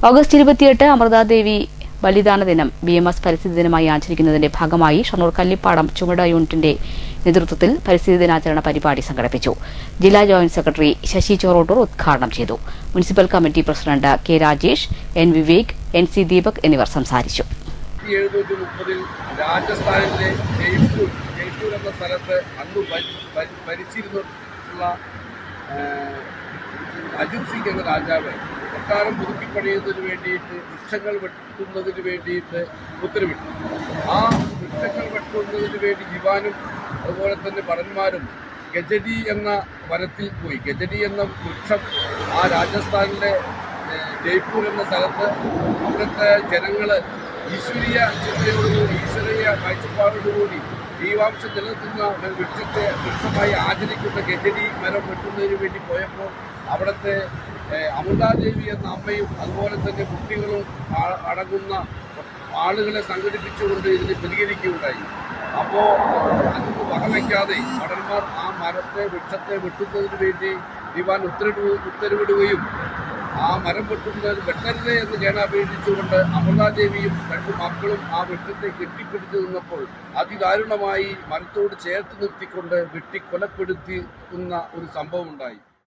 August 28 Amrita Devi ബലിദാന ദിനം BMS പരിസ്ഥിതി ദിനമായി ആചരിക്കുന്നതിന്റെ ഭാഗമായി ഷൊർണൂർ കല്ലിപ്പാടം ചുമട് യൂണിറ്റിന്റെ നേതൃത്വത്തിൽ പരിസ്ഥിതി ദിനാചരണ പരിപാടി സംഘടിപ്പിച്ചു. ജില്ലാ ജോയിന്റ് സെക്രട്ടറി ശശി ചോറോട്ടൂർ ഉദ്ഘാടനം ചെയ്തു. Municipal committee president K Rajesh, N Vivek, NC Deepak എന്നിവർ സംസാരിച്ചു. രാജസ്ഥാനിലെ ജയ്പൂർ എന്ന സ്ഥലത്ത് അന്ന് ഭരിച്ചിരുന്നിട്ടുള്ള അജിത് സിംഗ് എന്ന രാജാവ് കൊട്ടാരം പുതുക്കിപ്പണിയുന്നതിന് വേണ്ടിയിട്ട് വൃക്ഷങ്ങൾ വെട്ടുന്നതിന് വേണ്ടിയിട്ട് ഉത്തരവിട്ടു. ആ വൃക്ഷങ്ങൾ വെട്ടുന്നതിന് വേണ്ടി ദിവാനും അതുപോലെ തന്നെ ഭടന്മാരും ഗജഡി എന്ന വനത്തിൽ പോയി. ഗജഡി എന്ന വൃക്ഷം ആ രാജസ്ഥാനിലെ ജയ്പൂർ എന്ന സ്ഥലത്ത് അവിടുത്തെ ജനങ്ങൾ ഈശ്വരീയ ചിന്തയോടുകൂടി ഈശ്വരീയ കാഴ്ചപ്പാടോടുകൂടി ജീവാംശം നിലനിർത്തുന്ന വൃക്ഷമായി ആചരിക്കുന്ന ഗജഡി മരം വെട്ടുന്നതിന് വേണ്ടി പോയപ്പോൾ അവിടുത്തെ അമൃതാദേവി എന്ന അമ്മയും അതുപോലെ തന്നെ കുട്ടികളും അടങ്ങുന്ന ആളുകളെ സംഘടിപ്പിച്ചുകൊണ്ട് ഇതിന് പ്രതികരിക്കുകയുണ്ടായി. അപ്പോൾ അതിന് വകവയ്ക്കാതെ ഭടന്മാർ ആ വൃക്ഷത്തെ വെട്ടുന്നതിന് വേണ്ടി ദിവാൻ ഉത്തരവിടുകയും ആ മരം വെട്ടരുത് എന്ന് കേണപേക്ഷിച്ചുകൊണ്ട് അമൃതാദേവിയും രണ്ടു മക്കളും ആ വൃക്ഷത്തെ കെട്ടിപ്പിടിച്ചു നിന്നപ്പോൾ അതിദാരുണമായി മരത്തോട് ചേർത്ത് നിർത്തിക്കൊണ്ട് വെട്ടിക്കൊലപ്പെടുത്തുന്ന ഒരു സംഭവമുണ്ടായി.